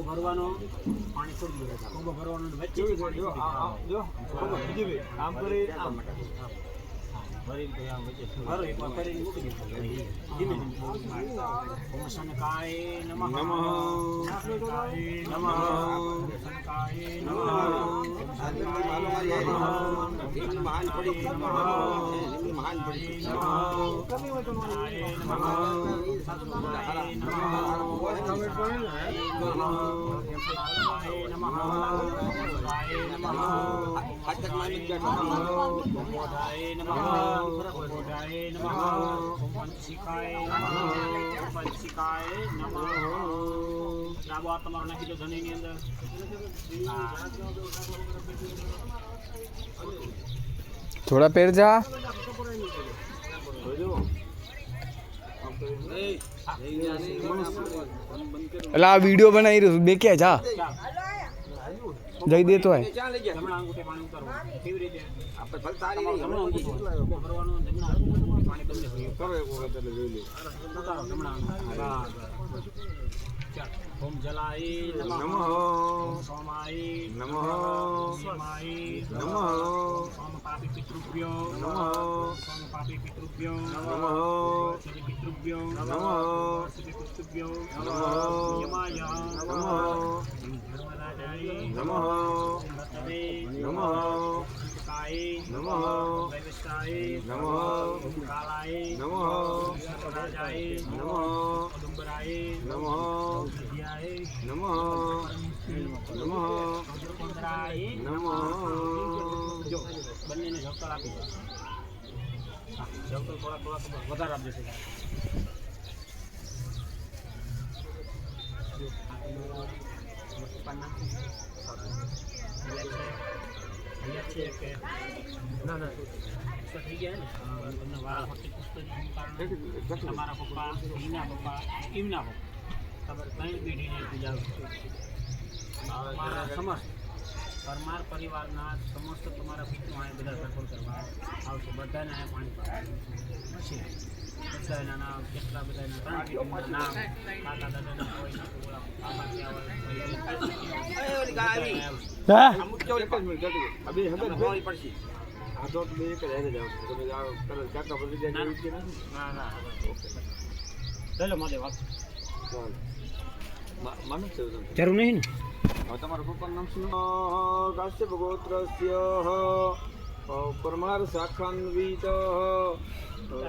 ભરવાનો પાણી છોડી દે ભરવાનું વચ્ચે આમ કરી આમ ભરી ગયા વચ્ચે ભરો એકવાર કરીને મૂકી દીધું ધીમે ધીમે ઓમ શનકાય નમઃ નમઃ શનકાય નમઃ શનકાય નમઃ મહાન પડી મહાન પડી તમારો નાખી દો ધની ની અંદર થોડા પેર જા એટલે આ વિડીયો બનાવી રહ્યો બે ક્યાં જા જઈ દેતો હોય જમણા અંગૂઠે પાણી ઉતારવાનું કેવી રીતે આપણે ફક્ત આ રીતે જમણા અંગૂઠે ભરવાનું જમણા અંગૂઠે પાણી તમને ભર્યું કરો એક વખત એટલે જોઈ લે ઉતારો જમણા અંગૂઠે ઓમ જલાય નમઃ ઓમ સોમાય નમઃ સોમાય નમઃ ઓમ પાપી પિતૃભ્યો નમઃ ઓમ પાપી પિતૃભ્યો નમઃ શ્રી પિતૃભ્યો નમઃ શ્રી પિતૃભ્યો નમઃ યમાય નમઃ નમઃ નમઃ નમઃ કાય નમઃ વૈવસ્તાય નમઃ કાલાય નમઃ રાજાય નમઃ ઉદુંબરાય નમઃ વિદ્યાય નમઃ નમઃ ચંદ્રાય નમઃ જો બંનેને ઝપકર આપી દો ઝપકર થોડા વધારે આપી દેશે ના ના થઈ ગયા ને તમને વાળા ફક્ત પુસ્તક તમારા પપ્પા એમના પપ્પા એમના પપ્પા ખબર કઈ પેઢીને પૂજા મારા સમસ્ત પરમાર પરિવારના સમસ્ત તમારા પિતૃ અહીંયા બધા સફળ કરવા આવશે બધાને અહીંયા પાણી પછી બધાના નામ કેટલા બધાના ત્રણ નામ કાકા દાદાના કોઈ જરૂર નહીં ને તમારા પપ્પાનું નામ શું કાશ્યપ ગોત્રસ્ય પરમાર શાખાન્વિત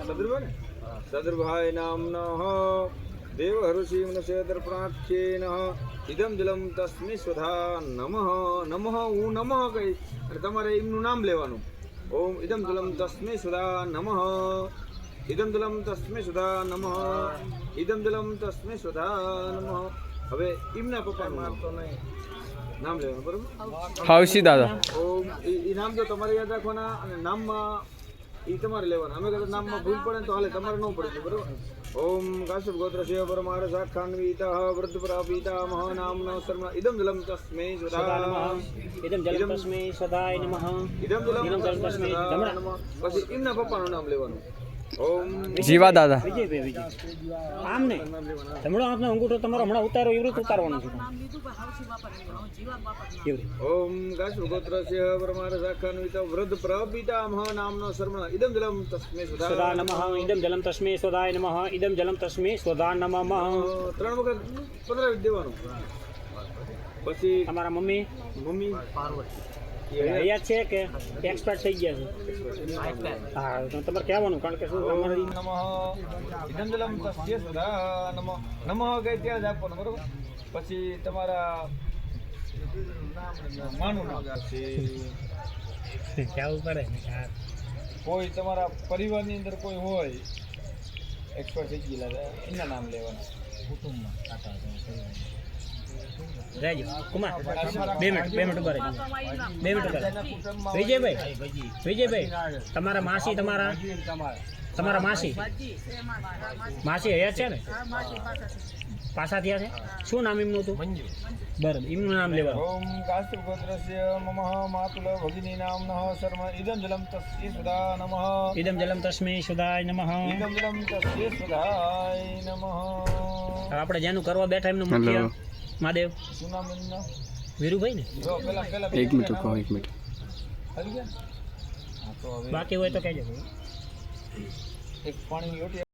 સદર્ભાઈ સદર્ભાઈ નામનઃ દેવ હરુષિ મનુષ્યદર પ્રાખ્યેન ઇદમ જલમ તસ્મિ સ્વધા નમઃ નમઃ હું નમઃ કહીશ અને તમારે એમનું નામ લેવાનું ઓમ ઇદમ જલમ તસ્મિ સ્વધા નમઃ ઇદમ જલમ તસ્મિ સ્વધા નમઃ ઇદમ જલમ તસ્મિ સ્વધા નમઃ હવે એમના પપ્પાનું નામ લેવાનું બરોબર હાવસી દાદા ઓમ એ નામ જો તમારે યાદ રાખવાના અને નામમાં એ તમારે લેવાના અમે કદાચ નામમાં ભૂલ પડે તો હાલે તમારે ન પડે બરોબર ઓમ કાશ્યપ ગોત્રસ્ય પરમાર શાખાન્વિતઃ વૃદ્ધ પ્રાપિતામહ નામનો શર્મા ઇદમ જલમ તસ્મૈ સ્વધા નમઃ ઇદમ જલમ તસ્મૈ સ્વધાય નમઃ ઇદમ જલમ તસ્મૈ નમઃ પછી એમના પપ્પાનું નામ લેવાનું ઓમ જીવા દાદા આમ ને જમણો હાથનો અંગૂઠો તમારો હમણાં ઉતારો એવી રીતે ઉતારવાનો છે ઓમ કાશ્યપ ગોત્રસ્ય પરમાર શાખાન્વિતઃ વૃદ્ધ પ્રાપિતામહ નામનો શર્મા ઇદમ જલમ તસ્મૈ સ્વધા નમઃ ઇદમ જલમ તસ્મૈ સ્વધાય નમઃ ઇદમ જલમ તસ્મૈ સ્વધા નમઃ ત્રણ વખત પધરાવી દેવાનું પછી તમારા મમ્મી પાર્વતી યાદ છે કે એક્સપર્ટ થઈ ગયા છે હા તો તમારે કહેવાનું કારણ કે શું તમારે નમઃ ઇદમ જલમ તસ્મૈ સ્વધા નમઃ નમઃ કઈ ત્યાં જ આપવાનું બરોબર પછી તમારા માનું નામ કહેવું પડે કોઈ તમારા પરિવારની અંદર કોઈ હોય એક્સપર્ટ થઈ ગયેલા એના નામ લેવાના કુટુંબમાં રહેજો કુમાર 2 મિનિટ ઉભા રહેજો 2 મિનિટ ઉભા વિજયભાઈ તમારા માસી તમારા તમારા માસી માસી હયાત છે ને પાછા થયા છે શું નામ એમનું હતું બરાબર એમનું નામ લેવા ઓમ કાશ્યપગોત્રસ્ય મમ માતુલ ભગિની નામ્નઃ શર્મ ઇદં જલમ તસ્ય સુધા નમઃ ઇદમ જલમ તસ્મૈ સુદાય નમઃ ઇદં જલમ તસ્ય સુધાય નમઃ. હવે આપણે જેનું કરવા બેઠા એમનું મુખ્ય હેલો. મહાદેવ શું નામ એમનું? વીરુભાઈ ને જો પેલા એક મિનિટ રૂકો, એક મિનિટ. આવી ગયા? હા, તો હવે બાકી હોય તો કહેજો એક પાણીની લોટી